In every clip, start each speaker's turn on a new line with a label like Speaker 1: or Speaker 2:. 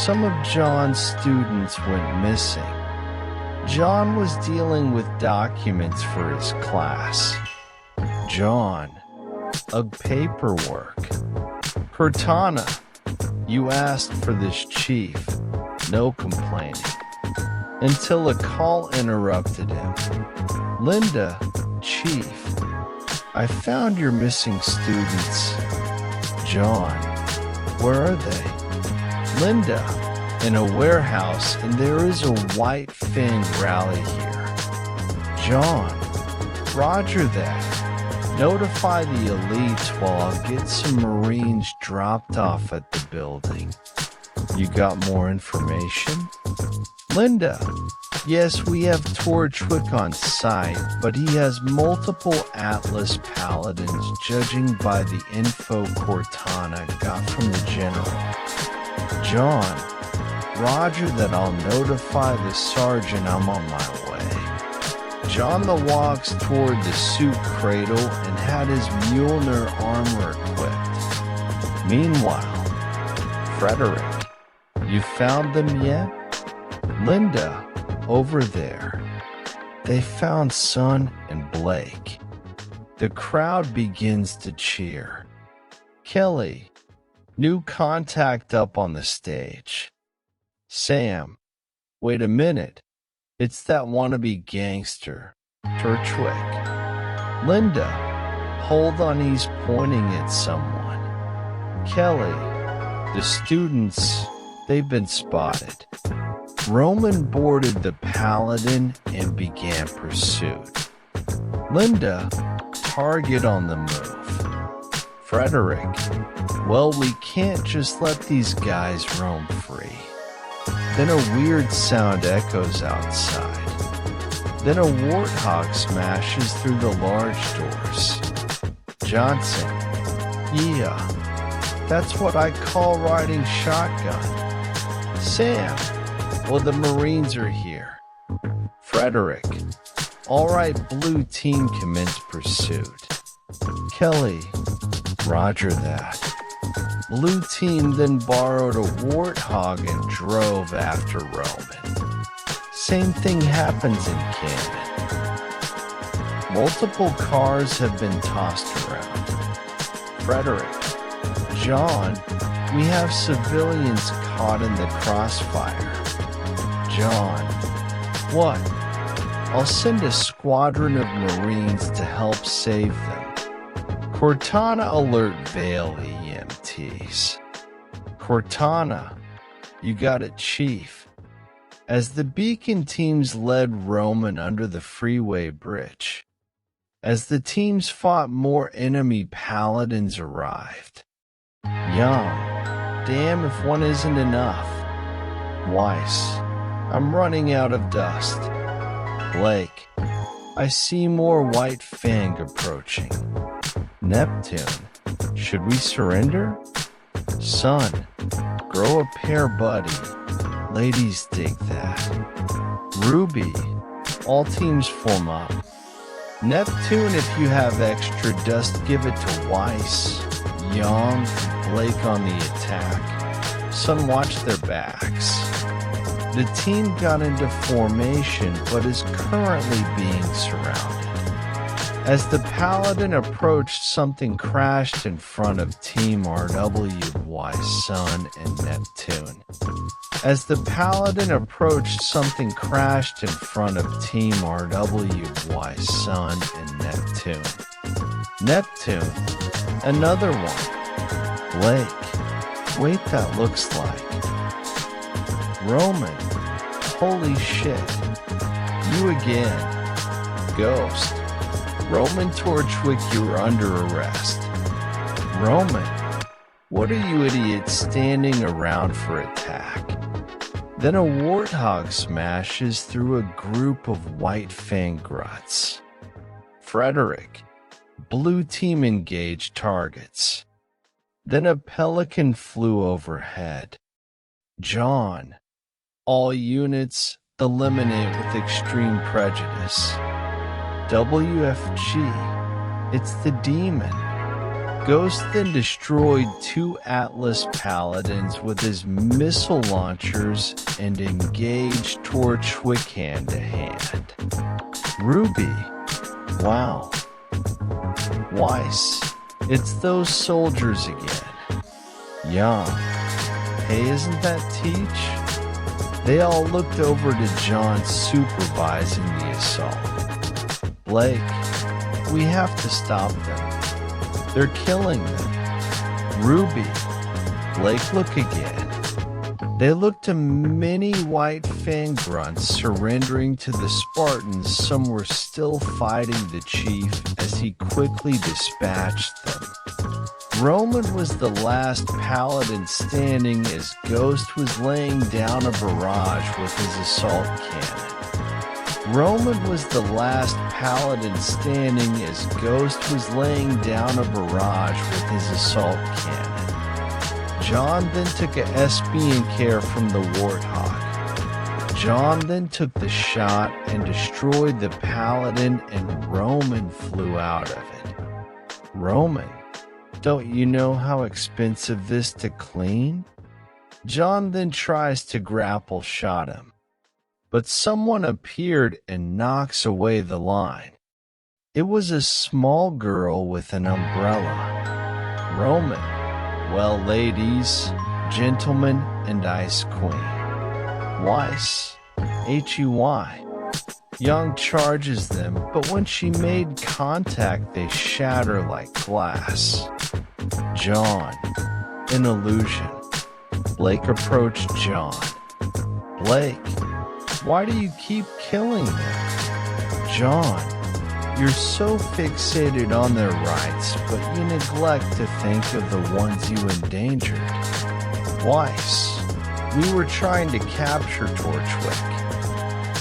Speaker 1: some of Jaune's students went missing. Jaune was dealing with documents for his class. Jaune, paperwork. Cortana, you asked for this chief. No complaining. Until a call interrupted him. Linda, chief, I found your missing students. Jaune, where are they? Linda, in a warehouse, and there is a white fang rally here. Jaune, roger that. Notify the elites while I'll get some Marines dropped off at the building. You got more information? Linda, yes, we have Torchwick on site, but he has multiple Atlas Paladins judging by the info Cortana got from the General. Jaune, roger that, I'll notify the sergeant I'm on my way. Jaune walks toward the suit cradle and had his Mjolnir armor equipped. Meanwhile, Frederick, you found them yet? Linda, over there. They found Sun and Blake. The crowd begins to cheer. Kelly, new contact up on the stage. Sam, wait a minute. It's that wannabe gangster, Torchwick. Linda, hold on, he's pointing at someone. Kelly, the students, they've been spotted. Roman boarded the Paladin and began pursuit. Linda, target on the move. Frederick, well, we can't just let these guys roam free. Then a weird sound echoes outside. Then a warthog smashes through the large doors. Johnson, yeah, that's what I call riding shotgun. Sam, well, the Marines are here. Frederick, all right, blue team commence pursuit. Kelly, roger that. Blue team then borrowed a warthog and drove after Roman. Same thing happens in Cannon. Multiple cars have been tossed around. Frederick, Jaune, we have civilians caught in the crossfire. Jaune, what? I'll send a squadron of Marines to help save them. Cortana, alert Vale EMTs. Cortana, you got it, Chief. As the beacon teams led Roman under the freeway bridge, as the teams fought, more enemy Paladins arrived. Young, damn if one isn't enough. Weiss, I'm running out of dust. Blake, I see more White Fang approaching. Neptune, should we surrender? Sun, grow a pair, buddy. Ladies dig that. RWBY, all teams form up. Neptune, if you have extra dust, give it to Weiss. Young, Blake on the attack. Sun, watch their backs. The team got into formation, but is currently being surrounded. As the Paladin approached, something crashed in front of Team RWBY, Sun and Neptune. As the Paladin approached, something crashed in front of Team RWBY, Sun and Neptune. Neptune, another one. Blake, wait, that looks like Roman. Holy shit. You again. Ghost. Roman Torchwick, you're under arrest. Roman, what are you idiots standing around for attack? Then a warthog smashes through a group of White Fang gruts. Frederick, blue team engaged targets. Then a pelican flew overhead. Jaune, all units eliminate with extreme prejudice. WFG, it's the demon. Ghost then destroyed 2 Atlas paladins with his missile launchers and engaged Torchwick hand-to-hand. RWBY. Wow. Weiss. It's those soldiers again. Young. Hey, isn't that Teach? They all looked over to John supervising the assault. Blake, we have to stop them. They're killing them. RWBY. Blake, look again. They looked to many white fang grunts surrendering to the Spartans. Some were still fighting the chief as he quickly dispatched them. Roman was the last paladin standing as Ghost was laying down a barrage with his assault cannon. Roman was the last paladin standing as Ghost was laying down a barrage with his assault cannon. Jaune then took a SB in care from the Warthog. Jaune then took the shot and destroyed the paladin, and Roman flew out of it. Roman, don't you know how expensive this to clean? Jaune then tries to grapple shot him, but someone appeared and knocks away the line. It was a small girl with an umbrella. Roman, well, ladies, gentlemen, and Ice Queen. Weiss, H-E-Y. Young charges them, but when she made contact, they shatter like glass. Jaune, an illusion. Blake approached Jaune. Blake, why do you keep killing them? Jaune, you're so fixated on their rights, but you neglect to think of the ones you endangered. Weiss, we were trying to capture Torchwick.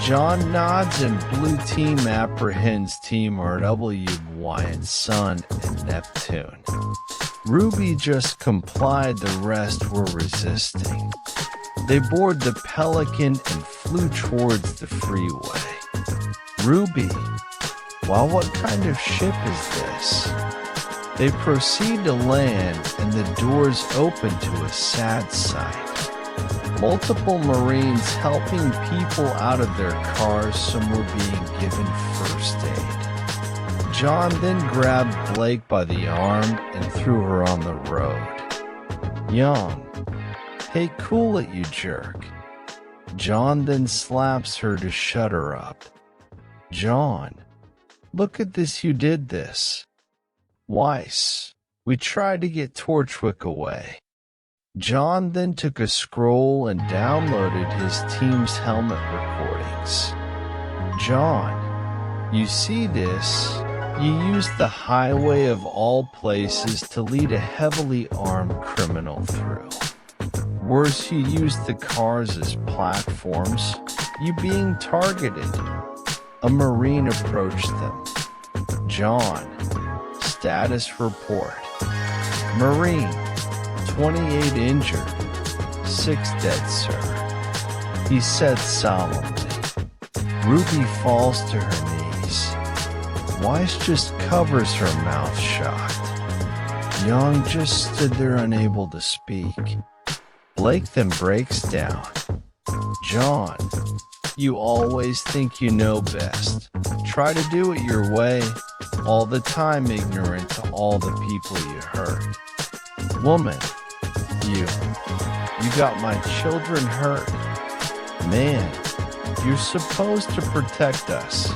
Speaker 1: Jaune nods and Blue Team apprehends Team RWBY and Sun and Neptune. RWBY just complied, the rest were resisting. They board the Pelican and flew towards the freeway. RWBY, well, what kind of ship is this? They proceed to land and the doors open to a sad sight. Multiple Marines helping people out of their cars, some were being given first aid. Jaune then grabbed Blake by the arm and threw her on the road. Young, hey, cool it, you jerk. Jaune then slaps her to shut her up. Jaune, look at this, you did this. Weiss, we tried to get Torchwick away. Jaune then took a scroll and downloaded his team's helmet recordings. Jaune, you see this? You used the highway of all places to lead a heavily armed criminal through. Worse, you used the cars as platforms, you being targeted. A Marine approached them. Jaune, status report. Marine, 28 injured, 6 dead, sir. He said solemnly. RWBY falls to her knees. Weiss just covers her mouth shut. Young just stood there unable to speak. Blake then breaks down. Jaune, you always think you know best. Try to do it your way, all the time ignorant to all the people you hurt. Woman, you got my children hurt. Man, you're supposed to protect us.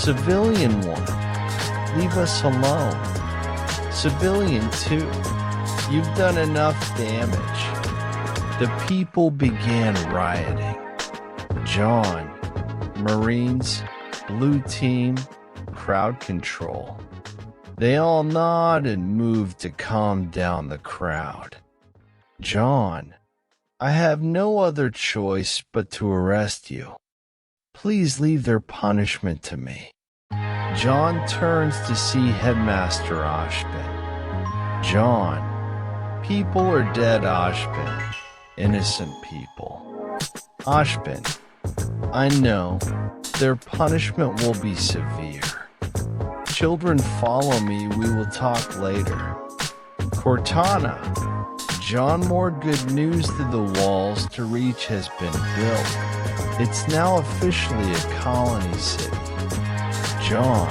Speaker 1: Civilian one, leave us alone. Civilian two, you've done enough damage. The people began rioting. Jaune, Marines, Blue Team, crowd control. They all nod and move to calm down the crowd. Jaune, I have no other choice but to arrest you. Please leave their punishment to me. Jaune turns to see Headmaster Ashbin. Jaune, people are dead, Ashbin. Innocent people. Ashbin, I know. Their punishment will be severe. Children, follow me. We will talk later. Cortana. Jaune moored good news through the walls to reach has been built. It's now officially a colony city. Jaune.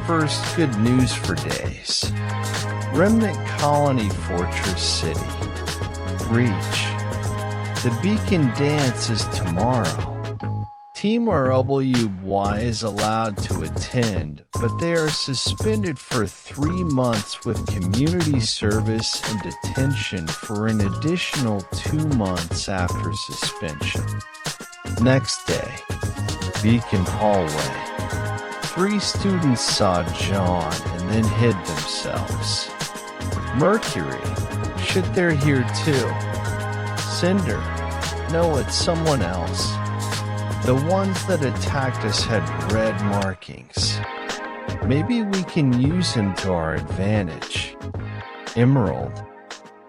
Speaker 1: First good news for days. Remnant Colony Fortress City. Reach. The Beacon Dance is tomorrow. Team RWBY is allowed to attend, but they are suspended for 3 months with community service and detention for an additional 2 months after suspension. Next day, Beacon Hallway. 3 students saw Jaune and then hid themselves. Mercury. Shit, they're here too. Cinder. No, it's someone else. The ones that attacked us had red markings. Maybe we can use him to our advantage. Emerald.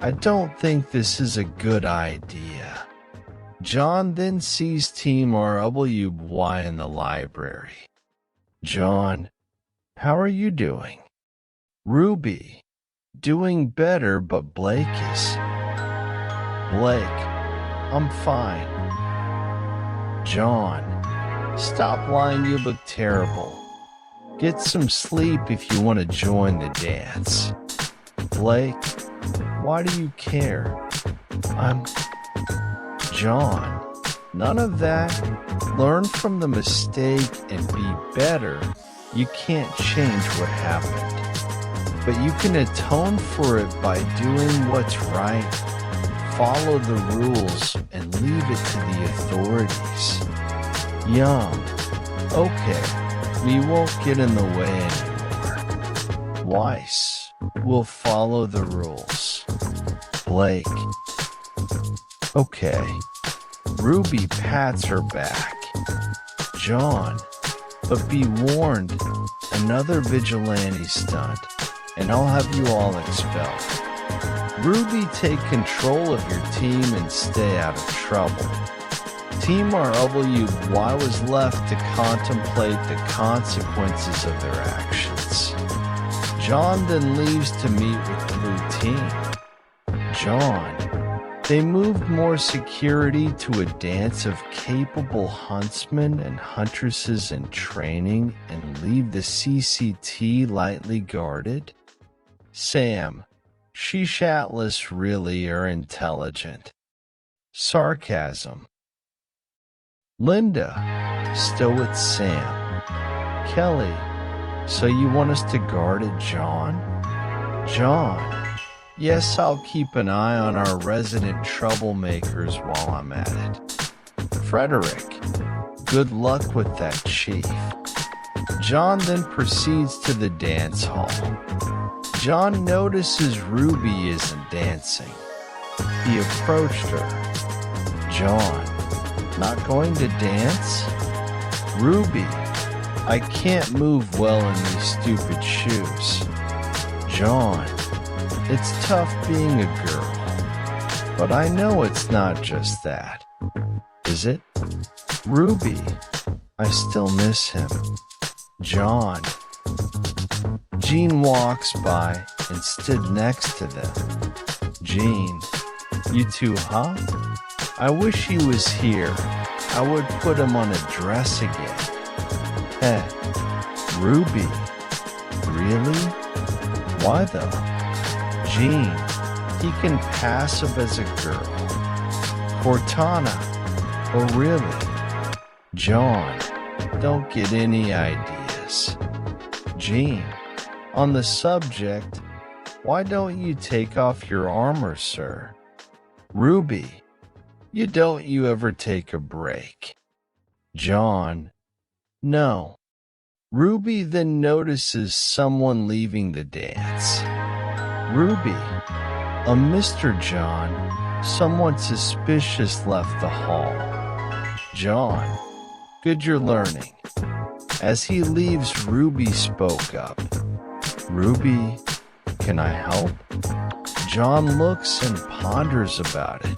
Speaker 1: I don't think this is a good idea. Jaune then sees Team RWBY in the library. Jaune, how are you doing? RWBY. Doing better, but Blake is... Blake, I'm fine. Jaune, stop lying, you look terrible. Get some sleep if you want to join the dance. Blake, why do you care? I'm... Jaune, none of that. Learn from the mistake and be better. You can't change what happened, but you can atone for it by doing what's right. Follow the rules and leave it to the authorities. Young. Okay, we won't get in the way anymore. Weiss. We'll follow the rules. Blake. Okay. RWBY pats her back. Jaune. But be warned, another vigilante stunt, and I'll have you all expelled. RWBY, take control of your team and stay out of trouble. Team RWBY was left to contemplate the consequences of their actions. Jaune then leaves to meet with the blue team. Jaune. They moved more security to a dance of capable huntsmen and huntresses in training and leave the CCT lightly guarded. Sam. Sheesh Atlas really are intelligent. Sarcasm. Linda, still with Sam. Kelly, so you want us to guard at Jaune? Jaune, yes, I'll keep an eye on our resident troublemakers while I'm at it. Frederick, good luck with that chief. Jaune then proceeds to the dance hall. Jaune notices RWBY isn't dancing. He approached her. Jaune, not going to dance? RWBY, I can't move well in these stupid shoes. Jaune, it's tough being a girl, but I know it's not just that. Is it? RWBY, I still miss him. Jaune. Jean walks by and stood next to them. Jean, you two, huh? I wish he was here. I would put him on a dress again. Hey, RWBY, really? Why though? Jean, he can passive as a girl. Cortana, oh really? Jaune, don't get any ideas. Jean, on the subject, why don't you take off your armor, sir? RWBY, don't you ever take a break? Jaune, no. RWBY then notices someone leaving the dance. RWBY, a Mr. Jaune, someone suspicious left the hall. Jaune, good you're learning. As he leaves, RWBY spoke up. RWBY, can I help? Jaune looks and ponders about it.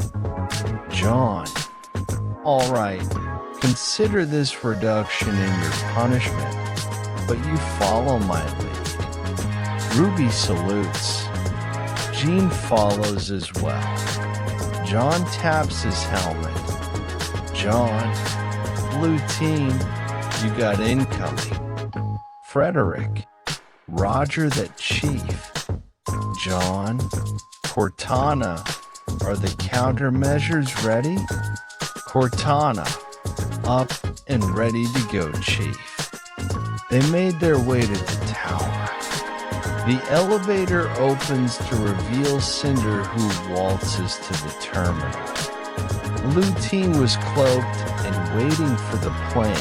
Speaker 1: Jaune, all right, consider this reduction in your punishment, but you follow my lead. RWBY salutes. Jaune follows as well. Jaune taps his helmet. Jaune, blue team, you got incoming. Frederick, Roger that chief. Jaune, Cortana, are the countermeasures ready? Cortana, up and ready to go, chief. They made their way to the tower. The elevator opens to reveal Cinder, who waltzes to the terminal. Blue team was cloaked and waiting for the plan.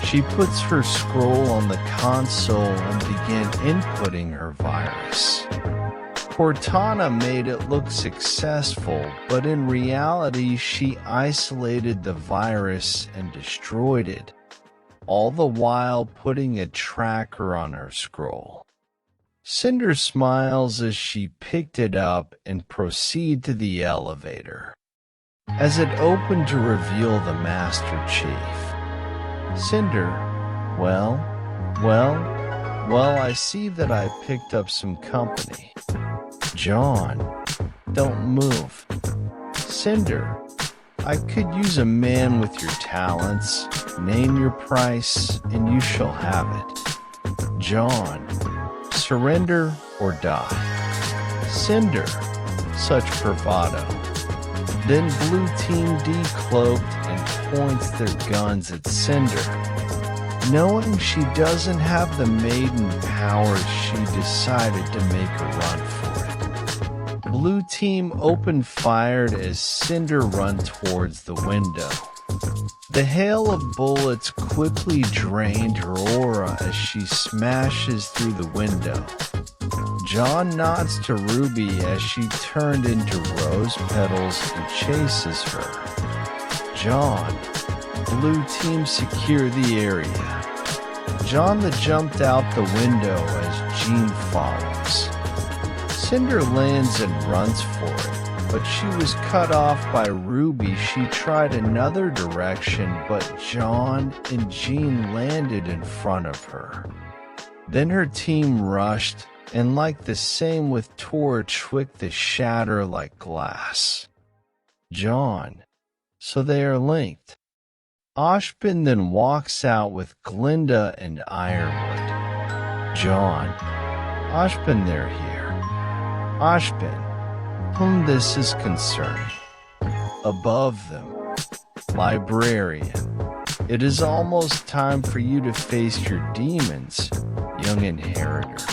Speaker 1: She puts her scroll on the console and began inputting her virus. Cortana made it look successful, but in reality she isolated the virus and destroyed it, all the while putting a tracker on her scroll. Cinder smiles as she picked it up and proceeded to the elevator. As it opened to reveal the Master Chief. Cinder, well, I see that I picked up some company. Jaune, don't move. Cinder, I could use a man with your talents. Name your price, and you shall have it. Jaune, surrender or die. Cinder, such bravado. Then blue team decloaked and points their guns at Cinder. Knowing she doesn't have the maiden powers, she decided to make a run for it. Blue team opened fire as Cinder run towards the window. The hail of bullets quickly drained her aura as she smashes through the window. Jaune nods to RWBY as she turned into rose petals and chases her. Jaune, blue team secure the area. Jaune jumped out the window as Jaune follows. Cinder lands and runs for it, but she was cut off by RWBY. She tried another direction, but Jaune and Jaune landed in front of her. Then her team rushed, and like the same with Torch, quick to shatter like glass. Jaune, so they are linked. Ashbin then walks out with Glinda and Ironwood. Jaune, Ashbin, they're here. Ashbin, whom this is concerning. Above them, Librarian. It is almost time for you to face your demons, young inheritor.